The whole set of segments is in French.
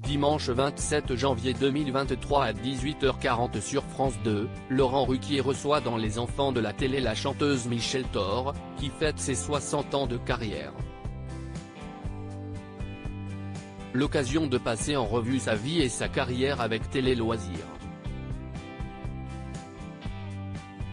Dimanche 27 janvier 2023 à 18h40 sur France 2, Laurent Ruquier reçoit dans Les Enfants de la télé la chanteuse Michel Thor, qui fête ses 60 ans de carrière. L'occasion de passer en revue sa vie et sa carrière avec Télé Loisirs.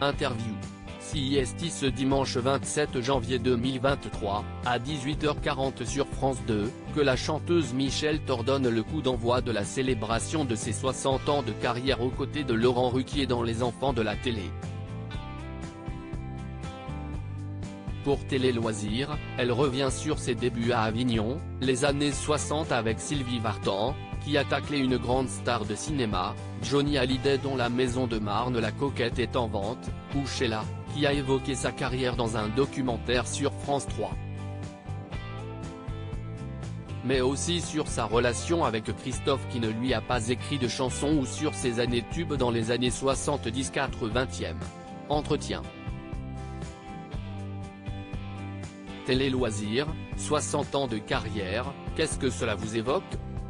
Interview. CIST ce dimanche 27 janvier 2023, à 18h40 sur France 2, que la chanteuse Michel Thor donne le coup d'envoi de la célébration de ses 60 ans de carrière aux côtés de Laurent Ruquier dans Les Enfants de la télé. Pour Télé Loisirs, elle revient sur ses débuts à Avignon, les années 60 avec Sylvie Vartan, qui a taclé une grande star de cinéma, Johnny Hallyday dont La Maison de Marne la Coquette est en vente, ou Sheila, qui a évoqué sa carrière dans un documentaire sur France 3. Mais aussi sur sa relation avec Christophe qui ne lui a pas écrit de chansons ou sur ses années tubes dans les années 70-80e. Entretien. Télé Loisirs, 60 ans de carrière, qu'est-ce que cela vous évoque ?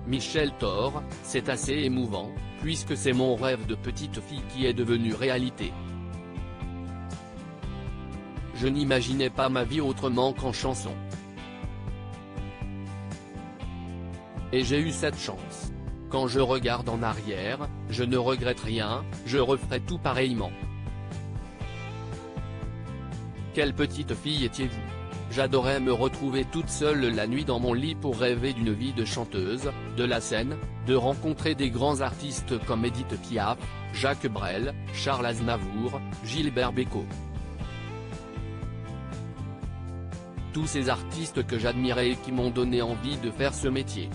Michel Thor, c'est assez émouvant, puisque c'est mon rêve de petite fille qui est devenu réalité. Je n'imaginais pas ma vie autrement qu'en chanson. Et j'ai eu cette chance. Quand je regarde en arrière, je ne regrette rien, je referai tout pareillement. Quelle petite fille étiez-vous ? J'adorais me retrouver toute seule la nuit dans mon lit pour rêver d'une vie de chanteuse, de la scène, de rencontrer des grands artistes comme Édith Piaf, Jacques Brel, Charles Aznavour, Gilbert Bécaud. Tous ces artistes que j'admirais et qui m'ont donné envie de faire ce métier.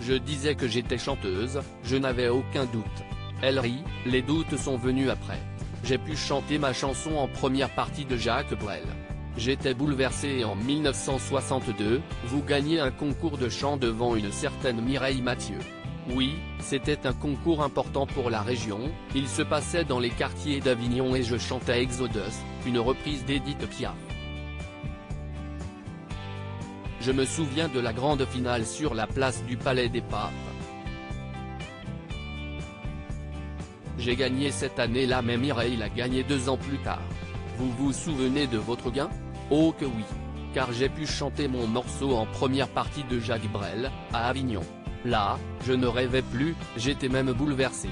Je disais que j'étais chanteuse, je n'avais aucun doute. Elle rit, les doutes sont venus après. J'ai pu chanter ma chanson en première partie de Jacques Brel. J'étais bouleversé et en 1962, vous gagnez un concours de chant devant une certaine Mireille Mathieu. Oui, c'était un concours important pour la région, il se passait dans les quartiers d'Avignon et je chantais Exodus, une reprise d'Édith Piaf. Je me souviens de la grande finale sur la place du Palais des Papes. J'ai gagné cette année-là mais Mireille l'a gagné 2 ans plus tard. Vous vous souvenez de votre gain ? Oh que oui. Car j'ai pu chanter mon morceau en première partie de Jacques Brel, à Avignon. Là, je ne rêvais plus, j'étais même bouleversé.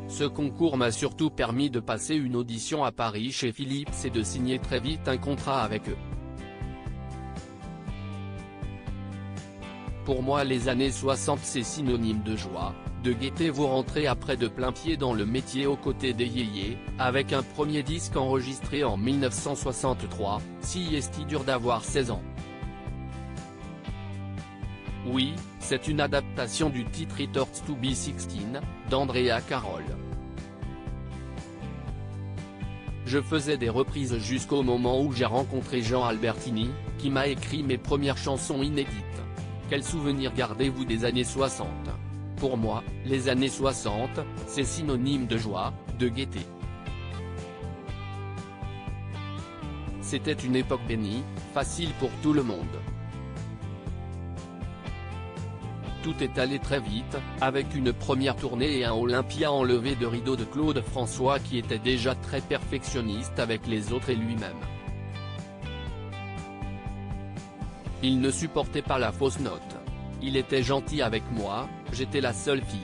Ce concours m'a surtout permis de passer une audition à Paris chez Philips et de signer très vite un contrat avec eux. Pour moi les années 60 c'est synonyme de joie, de gaieté. Vous rentrez après de plein pied dans le métier aux côtés des yéyés, avec un premier disque enregistré en 1963, CIST dur d'avoir 16 ans. Oui, c'est une adaptation du titre It Hurts to Be 16, d'Andrea Carroll. Je faisais des reprises jusqu'au moment où j'ai rencontré Jean Albertini, qui m'a écrit mes premières chansons inédites. Quel souvenir gardez-vous des années 60 ? Pour moi, les années 60, c'est synonyme de joie, de gaieté. C'était une époque bénie, facile pour tout le monde. Tout est allé très vite, avec une première tournée et un Olympia enlevé de rideau de Claude François qui était déjà très perfectionniste avec les autres et lui-même. Il ne supportait pas la fausse note. Il était gentil avec moi, j'étais la seule fille.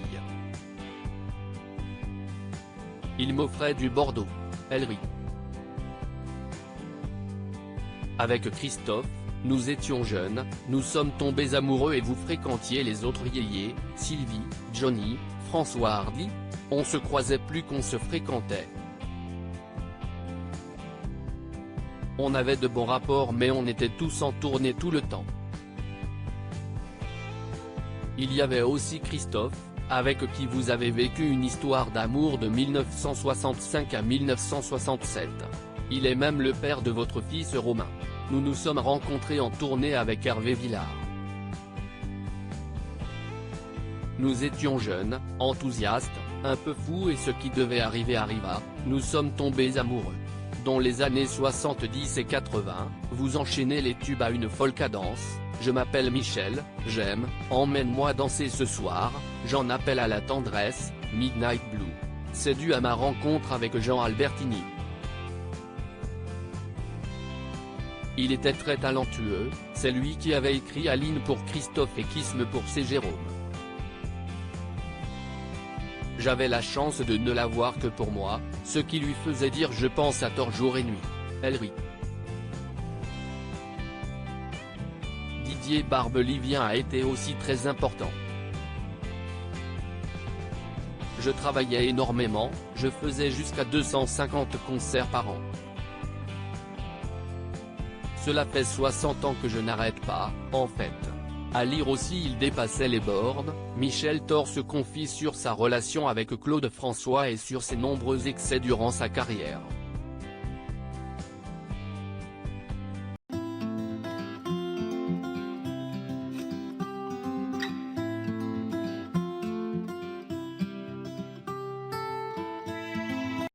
Il m'offrait du Bordeaux. Elle rit. Avec Christophe, nous étions jeunes, nous sommes tombés amoureux et vous fréquentiez les autres yéyés, Sylvie, Johnny, François Hardy. On se croisait plus qu'on se fréquentait. On avait de bons rapports mais on était tous en tournée tout le temps. Il y avait aussi Christophe, avec qui vous avez vécu une histoire d'amour de 1965 à 1967. Il est même le père de votre fils Romain. Nous nous sommes rencontrés en tournée avec Hervé Villard. Nous étions jeunes, enthousiastes, un peu fous et ce qui devait arriver arriva, nous sommes tombés amoureux. dans les années 70 et 80, vous enchaînez les tubes à une folle cadence. Je m'appelle Michel, j'aime, emmène-moi danser ce soir, j'en appelle à la tendresse, Midnight Blue. C'est dû à ma rencontre avec Jean Albertini. Il était très talentueux, c'est lui qui avait écrit Aline pour Christophe et Kisme pour C. Jérôme. J'avais la chance de ne l'avoir que pour moi, ce qui lui faisait dire je pense à tort jour et nuit. Elle rit. Didier Barbelivien a été aussi très important. Je travaillais énormément, je faisais jusqu'à 250 concerts par an. Cela fait 60 ans que je n'arrête pas, en fait. À lire aussi il dépassait les bornes. Michel Thor se confie sur sa relation avec Claude François et sur ses nombreux excès durant sa carrière.